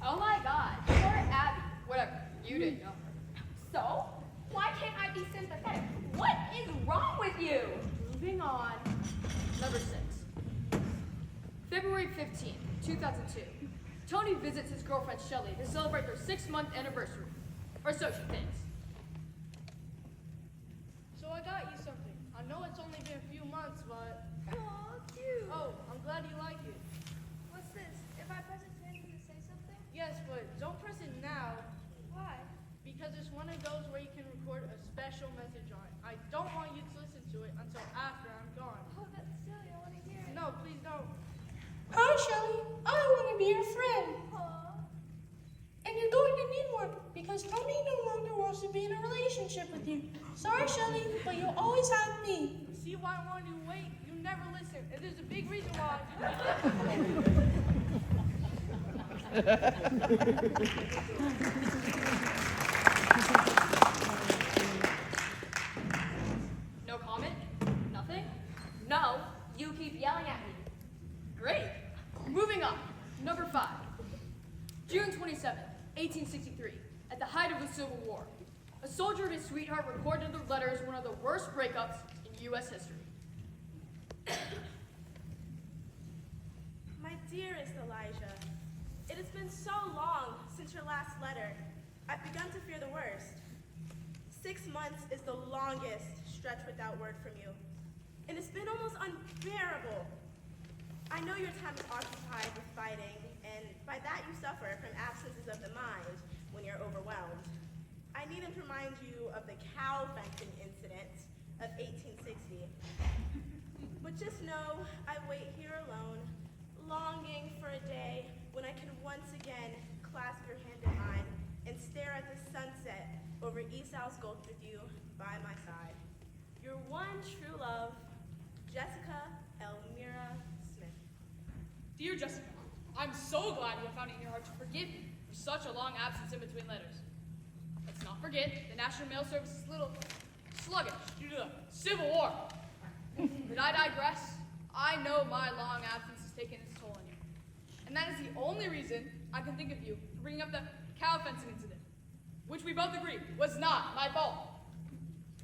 Oh my God, poor Abby. Whatever, you didn't know her. So? Why can't I be sympathetic? What is wrong with you? Moving on. Number 6. February 15th, 2002. Tony visits his girlfriend Shelley to celebrate their 6-month anniversary. Or so she thinks. So I got you something. I know it's only been a few months, but... Aw, cute. Oh, I'm glad you like it. What's this? If I press it, can you say something? Yes, but don't press it now, Why? because it's one of those where you can record a special message on it. I don't want you to listen to it until after I'm gone. Oh, that's silly. I want to hear it. No, please don't. Hi, Shelly. I want to be your friend. Aw. And you're going to need one because Tony no longer wants to be in a relationship with you. Sorry, Shelly, but you'll always have me. See why I wanted you to wait? You never listen, and there's a big reason why. No comment? Nothing? No, you keep yelling at me. Great. Moving on. Number 5. June 27th, 1863. At the height of the Civil War. A soldier and his sweetheart recorded their letters one of the worst breakups in U.S. history. My dearest Elijah, it has been so long since your last letter. I've begun to fear the worst. 6 months is the longest stretch without word from you, and it's been almost unbearable. I know your time is occupied with fighting, and by that you suffer from absences of the mind when you're overwhelmed. I needn't remind you of the cow fencing incident of 1860. But just know I wait here alone, longing for a day when I can once again clasp your hand in mine and stare at the sunset over Esau's Gulch with you by my side. Your one true love, Jessica Elmira Smith. Dear Jessica, I'm so glad you have found it in your heart to forgive me for such a long absence in between letters. Let's not forget, the National Mail Service is a little sluggish due to the Civil War. But I digress. I know my long absence has taken its toll on you. And that is the only reason I can think of you for bringing up the cow fencing incident, which we both agree was not my fault.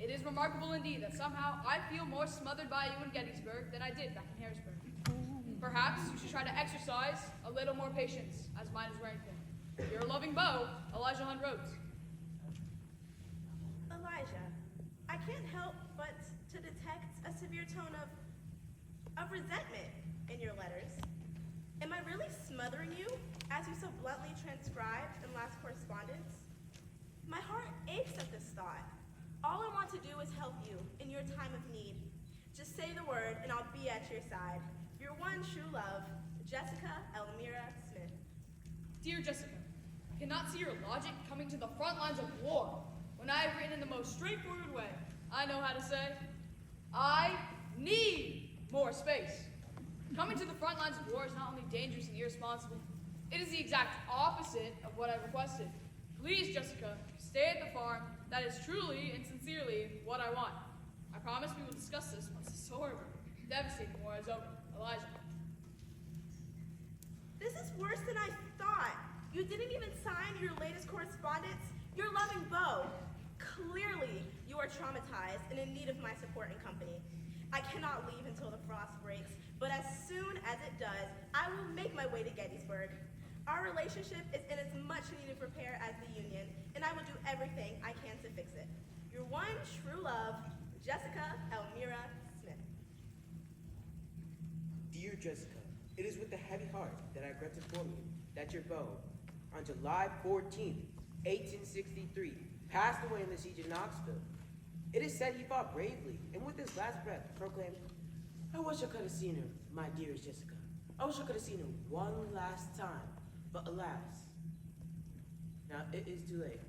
It is remarkable indeed that somehow I feel more smothered by you in Gettysburg than I did back in Harrisburg. Perhaps you should try to exercise a little more patience, as mine is wearing thin. Your loving beau, Elijah Hunt Rhodes. Elijah, I can't help but to detect a severe tone of resentment in your letters. Am I really smothering you, as you so bluntly transcribed in last correspondence? My heart aches at this thought. All I want to do is help you in your time of need. Just say the word and I'll be at your side. Your one true love, Jessica Elmira Smith. Dear Jessica, I cannot see your logic coming to the front lines of war when I have written in the most straightforward way I know how to say, I need more space. Coming to the front lines of war is not only dangerous and irresponsible, it is the exact opposite of what I requested. Please, Jessica, stay at the farm. That is truly and sincerely what I want. I promise we will discuss this once this horrible, devastating war is over. Elijah. This is worse than I thought. You didn't even sign your latest correspondence. Your loving beau. Clearly, you are traumatized and in need of my support and company. I cannot leave until the frost breaks, but as soon as it does, I will make my way to Gettysburg. Our relationship is in as much needed repair as the Union, and I will do everything I can to fix it. Your one true love, Jessica Elmira Smith. Dear Jessica, it is with a heavy heart that I regret to inform you that your beau, on July 14th, 1863, passed away in the siege of Knoxville. It is said he fought bravely, and with his last breath proclaimed, I wish I could have seen her, my dearest Jessica. I wish I could have seen her one last time, but alas. Now it is too late.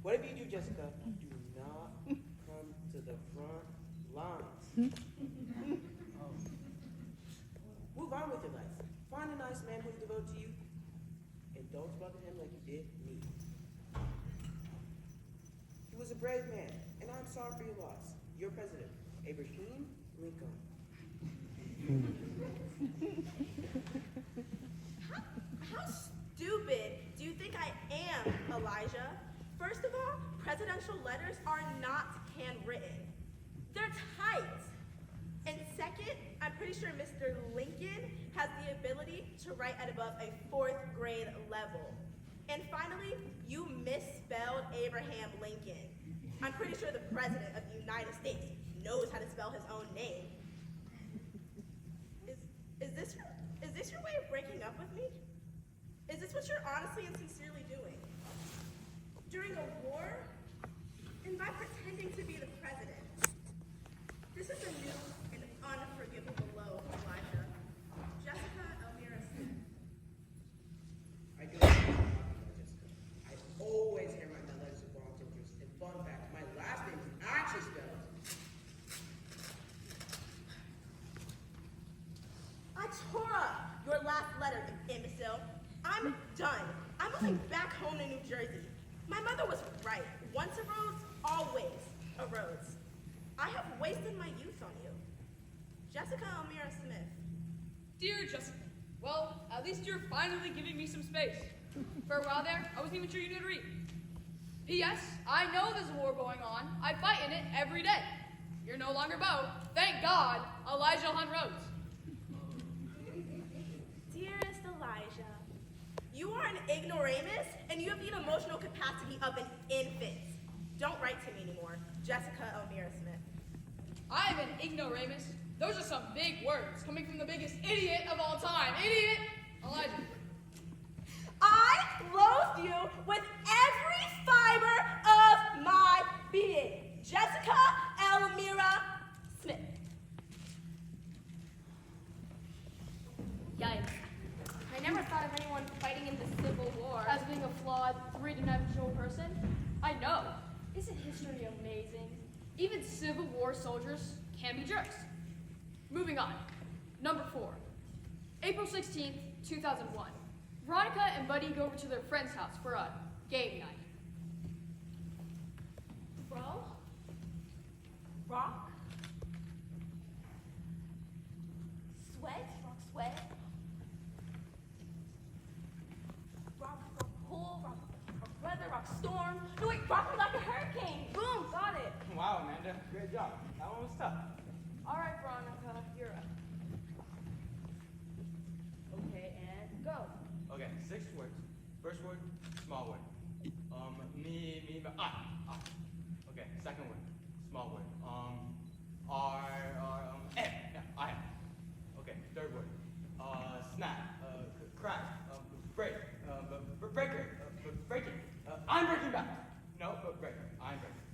Whatever you do, Jessica, do not come to the front lines. Move on with your life. Find a nice man who is devoted to you, and don't smother him like you did me. He was a brave man, and I'm sorry for your loss. Your president, Abraham Lincoln. How stupid Elijah. First of all, presidential letters are not handwritten. They're typed. And second, I'm pretty sure Mr. Lincoln has the ability to write at above a 4th grade level. And finally, you misspelled Abraham Lincoln. I'm pretty sure the President of the United States knows how to spell his own name. Is this your way of breaking up with me? Is this what you're honestly and sincerely doing? During a war? And by pretending to be the president? This is a new and unforgivable low, Elijah. Jessica Elmira Smith. I go to Jessica. I always handwrite my letters with wrong tilters. And fun fact, my last name is actually spelled. I tore up your last letter, you imbecile. I'm done. I'm moving back home to New Jersey. My mother was right. Once a rose, always a rose. I have wasted my youth on you. Jessica Elmira Smith. Dear Jessica, well, at least you're finally giving me some space. For a while there, I wasn't even sure you knew to read. P.S. I know there's a war going on. I fight in it every day. You're no longer Bo. Thank God, Elijah Hunt Rhodes. Dearest Elijah, you are an ignoramus and you have the emotional capacity of an infant. Don't write to me anymore. Jessica Elmira Smith. I'm an ignoramus. Those are some big words coming from the biggest idiot of all time. Idiot! Elijah. I loathe you with every fiber of my being. Jessica Elmira Smith. Yikes. I never thought of anyone fighting in the Civil War. As being a flawed, three-dimensional person, I know. Isn't history amazing? Even Civil War soldiers can be jerks. Moving on. Number 4. April 16th, 2001. Veronica and Buddy go over to their friend's house for a game night. Bro? Rock? Sweat? Rock sweat? Rock pool? Rock weather? Rock storm? No wait, rock me like a hurricane! Boom! Got it! Wow, Amanda, great job. That one was tough. Alright, Veronica, you're up. Okay, and go. Okay, 6 words. First word, small word. Me, I. Okay, second word, small word. Yeah, I. Okay, third word, snap, crack, break, breaker, breaking. I'm breaking back. No, breaker. I'm breaking.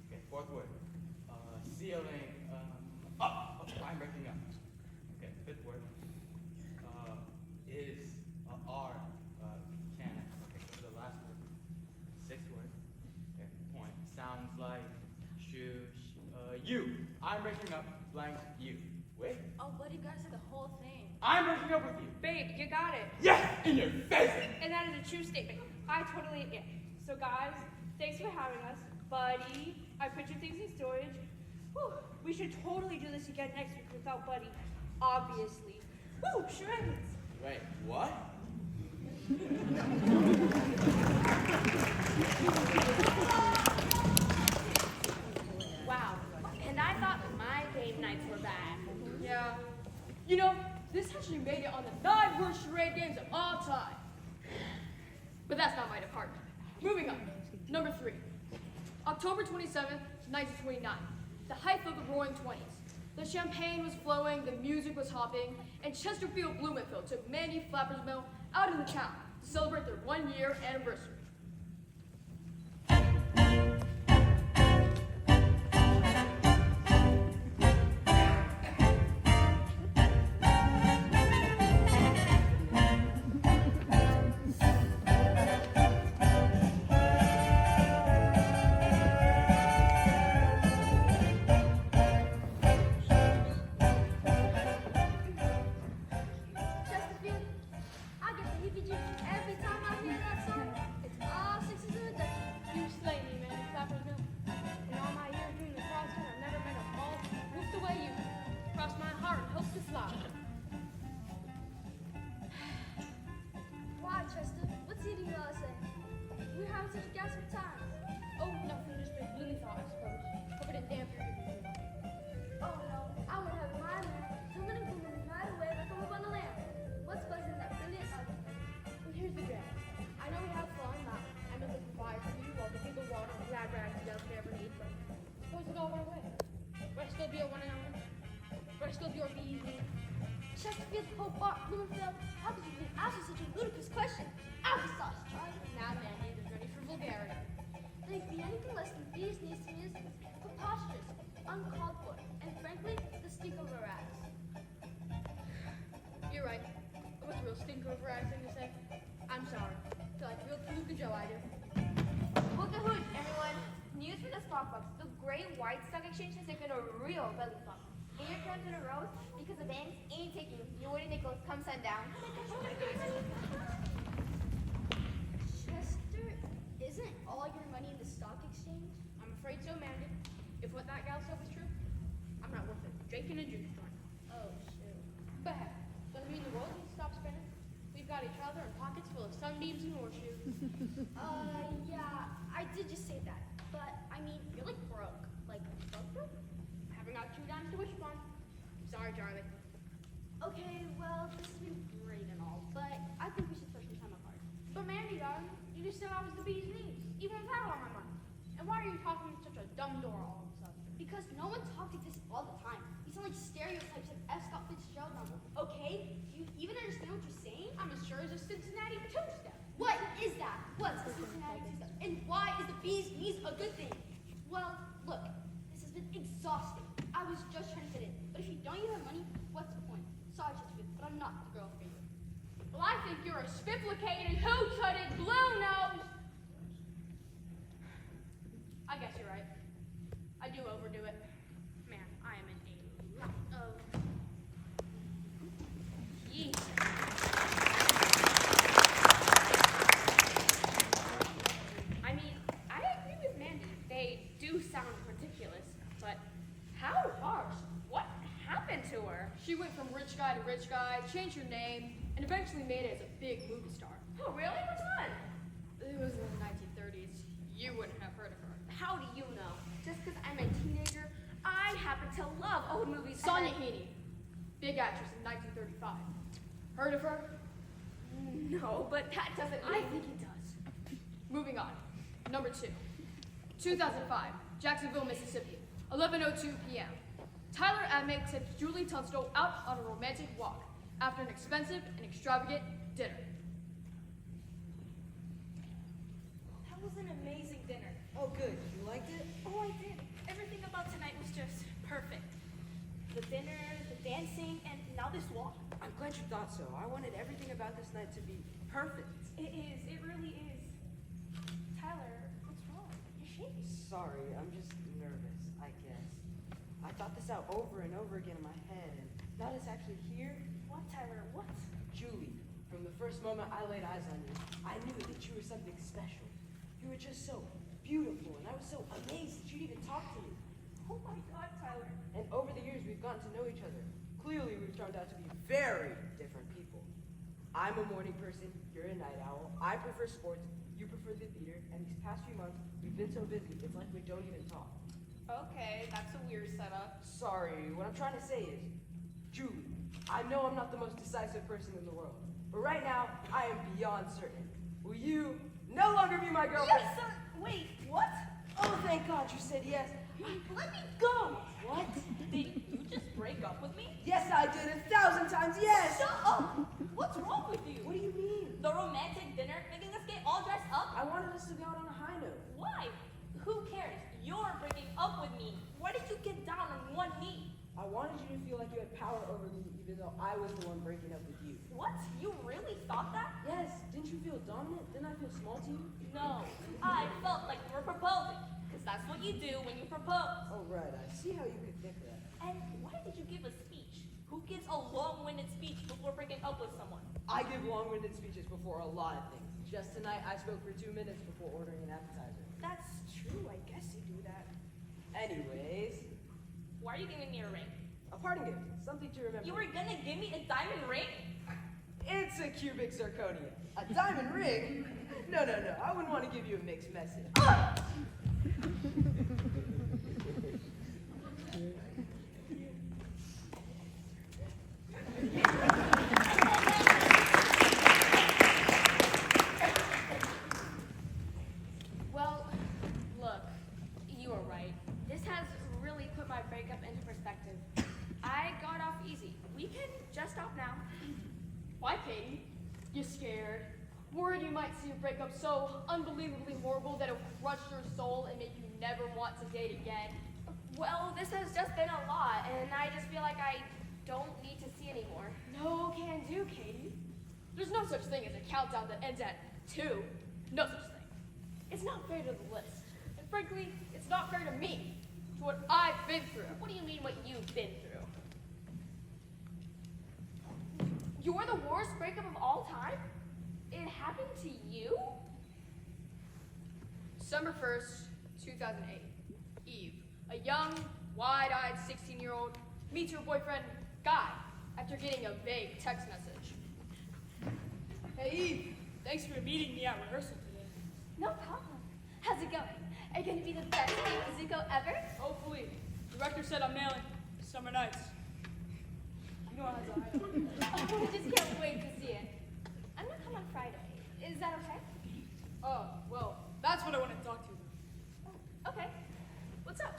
Okay, fourth word, ceiling, up. I'm breaking up. Okay, fifth word, is, are, can. Okay, go to the last word. Sixth word. Okay, point. Sounds like you. I'm breaking up blank you. Wait. Oh, buddy, you gotta say the whole thing. I'm breaking up with you. Babe, you got it. Yes! In your face! And that is a true statement. I totally am. So guys, thanks for having us. Buddy, I put your things in storage. Whew, we should totally do this again next week without Buddy. Obviously. Woo, shreds. Wait, what? Wow. And I thought my game nights were bad. Yeah. You know, this actually made it on the 9 worst charade games of all time. But that's not my department. Moving on. Number 3. October 27th, 1929. The height of the Roaring Twenties. The champagne was flowing, the music was hopping, and Chesterfield Blumenfield took Mandy Flapper's Mill out in the town to celebrate their 1-year anniversary. Chesterfield, I get the heebie-jeebies every time I hear that song. It's all sixes in the dust. You slay me, Mandy Flapper's Mill. In all my years doing the crossfit, I've never met a ball whooped away you. Cross my heart and hope to fly. Why, Chester? What's eating you all say? We're having such Well, how could you even ask me such a ludicrous question? Applesauce, Charlie. Now Mandy is ready for vulgarity. They be anything less than bees knees to me is preposterous, uncalled for, and frankly, the stink of a rat. You're right. It was a real stinker of a thing to say. I'm sorry. Feel like real Luke and Joe I do. Hoot, everyone. News for the Spark Box. The Great White Stock Exchange has taken a real belly flop. 8 times in a row because the banks ain't taking your wooden nickels come sundown. Chester, isn't all your money in the stock exchange? I'm afraid so, Mandy. If what that gal said was true, I'm not worth it. Jake in a juice joint. Oh, shoot. But heck, doesn't mean the world needs to stop spinning. We've got each other and pockets full of sunbeams and horseshoes. Yeah, I did just say that. But, I mean, you're like broke. Like, broke? Haven't got 2 dimes to wish upon. Sorry, Charlie. Okay, well, this has been great and all, but I think we should spend some time apart. But Mandy, darling, you just said I was the bee's knees, even without all my money. And why are you talking with such a dumb door all of a sudden? Because no one talks like this all the time. You sound like stereotypes of F. Scott Fitzgerald novel. Okay? Do you even understand what you're saying? I'm as sure as a Cincinnati two-step. What is that? What's the Cincinnati two-step? And why is the bee's knees a good thing? Well, look, this has been exhausting. I was just trying to fit in. But if you don't even have money, what's the point? Sorry, Chesterfield, but I'm not the girl for you. Well, I think you're a spifflicated, hoot-tooted, blue-nosed. I guess you're right. I do overdo it. Man, I am in a lot of... Yeesh. I mean, I agree with Mandy. They do sound ridiculous, but how harsh? What happened to her? She went from rich guy to rich guy, changed her name, and eventually made it as a big movie star. Oh, really? Which one? It was in the 1930s. You wouldn't have heard of her. How do you know? Just because I'm a teenager, I happen to love old movies. Sonia Heaney, big actress in 1935. Heard of her? No, but that doesn't I think it does. Moving on. Number 2. 2005, Jacksonville, Mississippi, 11:02 p.m. Tyler Abney takes Julie Tunstall out on a romantic walk after an expensive and extravagant dinner. That was an amazing dinner. Oh, good. You liked it? Oh, I did. Everything about tonight was just perfect. The dinner, the dancing, and now this walk. I'm glad you thought so. I wanted everything about this night to be perfect. It is. It really is. Tyler, what's wrong? You're shaking. Sorry, I'm just nervous, I guess. I thought this out over and over again in my head, and now it's actually here. What, Tyler? What? Julie, from the first moment I laid eyes on you, I knew that you were something special. You were just so beautiful, and I was so amazed that you'd even talk to me. Oh my God, Tyler. And over the years, we've gotten to know each other. Clearly, we've turned out to be very different people. I'm a morning person, you're a night owl. I prefer sports, you prefer the theater, and these past few months, we've been so busy, it's like we don't even talk. Okay, that's a weird setup. Sorry, what I'm trying to say is, Julie, I know I'm not the most decisive person in the world, but right now, I am beyond certain. Will you no longer be my girlfriend? Yes, sir. Wait, what? Oh, thank God you said yes. Let me go. What? Did you just break up with me? Yes, I did 1,000 times, yes! Shut up. What's wrong with you? What do you mean? The romantic dinner making us get all dressed up? I wanted us to go out on a high note. Why? Who cares? You're breaking up with me. Why did you get down on one knee? I wanted you to feel like you had power over me, even though I was the one breaking up with you. What? You really thought that? Yes, didn't you feel dominant? Didn't I feel small to you? No. I felt like you were proposing. Because that's what you do when you propose. Oh, right, I see how you could think that. And why did you give a speech? Who gives a long-winded speech before breaking up with someone? I give long-winded speeches before a lot of things. Just tonight, I spoke for 2 minutes before ordering an appetizer. That's true. I guess you do that. Anyways, Why are you giving me a ring? a parting gift, something to remember. You were gonna give me a diamond ring? It's a cubic zirconia. A diamond ring? No, I wouldn't want to give you a mixed message. Well, look, you were right. This has really put my breakup into perspective. I got off easy. We can just stop now. Why Katie? You scared? Worried you might see a breakup so unbelievably horrible that it'll crush your soul and make you never want to date again? Well, this has just been a lot, and I just feel like I don't need to see anymore. No can do, Katie. There's no such thing as a countdown that ends at 2. No such thing. It's not fair to the list. And frankly, it's not fair to me, to what I've been through. What do you mean what you've been through? You're the worst breakup of all time? It happened to you? December 1st, 2008. Eve, a young, wide-eyed 16-year-old, meets her boyfriend, Guy, after getting a vague text message. Hey, Eve. Thanks for meeting me at rehearsal today. No problem. How's it going? Are you going to be the best musical ever? Hopefully. The director said I'm nailing Summer Nights. You know how to Oh, I just can't wait to see it. I'm going to come on Friday. Is that okay? Oh, well, that's what I want to talk to you about. Okay. What's up?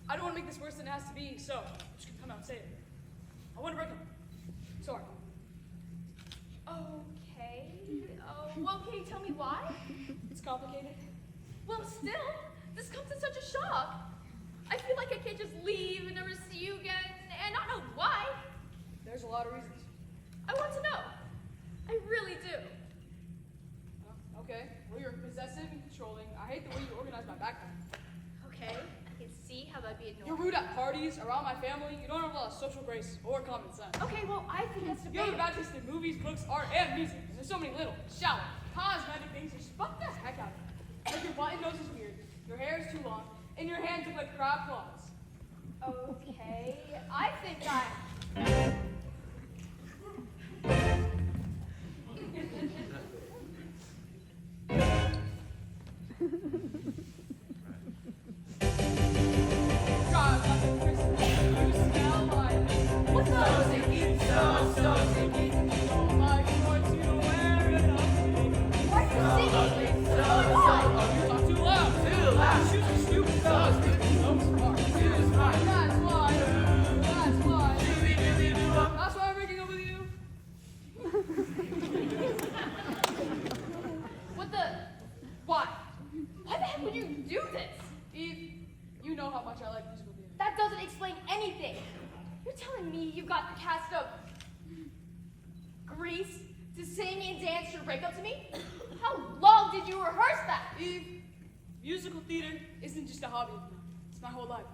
I don't want to make this worse than it has to be, so I'm just going to come out and say it. I want to break up. Sorry. Okay. Oh, well, can you tell me why? It's complicated. Well, still, this comes as such a shock. I feel like I can't just leave and never see you again and not know why. There's a lot of reasons. I want to know. I really do. Okay. Well, you're possessive and controlling. I hate the way you organize my background. Okay, I can see how that'd be You're annoying. rude at parties, around my family. You don't have a lot of social grace or common sense. Okay, well, I think that's You have a debatable. bad taste in movies, books, art, and music. And there's so many little, shallow, cosmetic things that just fuck the heck out of you. Like your button nose is weird, your hair is too long, and your hands look like crab claws. Okay, I think I... God, like a Christmas. You smell like... What's up? So sticky, so sticky. Don't like what you wearing on me. Why are you singing? So, you talk too loud. Too loud. Shoot you stupid. So stupid. So smart. Too smart. That's why. That's why I'm breaking up with you. What the... Why? Why the heck would you do this? Eve, you know how much I like musical theater. That doesn't explain anything. You're telling me you got the cast of Grease to sing and dance your breakup to me? How long did you rehearse that? Eve, musical theater isn't just a hobby of mine. It's my whole life.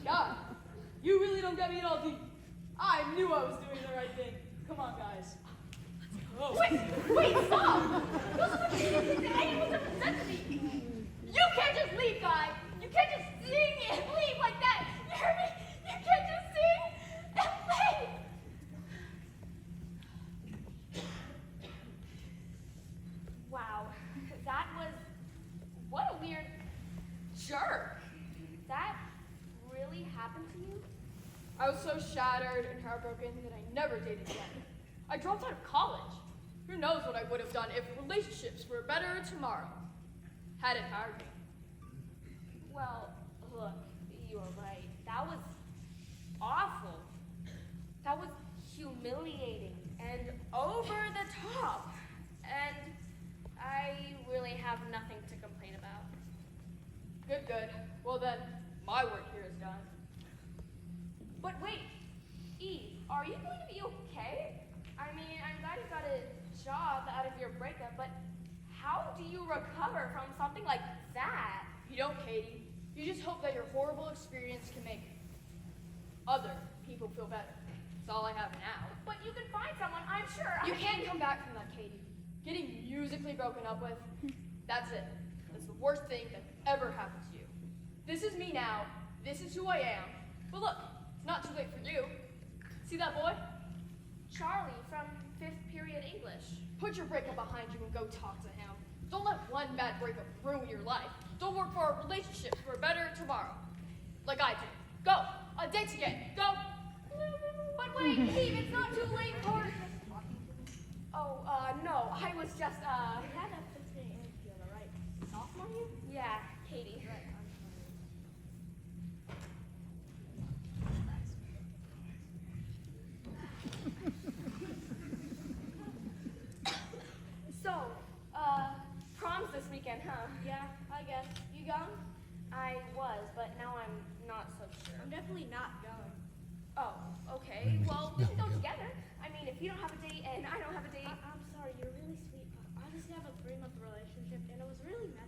God, you really don't get me at all, do you? I knew I was doing the right thing. Come on, guys. Let's go. Wait, stop! Those are the things that anyone's ever said to me. You can't just leave, guy. You can't just sing and leave like that. You hear me? You can't just sing and leave. Wow, that was... What a weird jerk. That really happened to you? I was so shattered and heartbroken that I never dated again. I dropped out of college. Who knows what I would have done if relationships were better tomorrow had it hired me. Well, look, you are right. That was awful. That was humiliating and over the top. And I really have nothing to complain about. Good, good. Well then, my work here is done. But wait, Eve, are you going to be okay? I mean, I'm glad you got a job out of your breakup, but how do you recover from something like that? You don't, Katie. You just hope that your horrible experience can make other people feel better. That's all I have now. But you can find someone, I'm sure. You can't come back from that, Katie. Getting musically broken up with, that's it. That's the worst thing that ever happened to you. This is me now. This is who I am. But look, it's not too late for you. See that boy? Charlie from 5th period English. Put your breakup behind you and go talk to him. Don't let one bad breakup ruin your life. Don't work for a relationship for a better tomorrow. Like I did. Go. On dates again. Go. But wait, Eve, it's not too late for... Oh, no, I was just, had a right? Sophomore year? Yeah, Katie. if you don't have a date and I don't have a date. I'm sorry, you're really sweet, but honestly, I have a 3-month relationship, and it was really messy.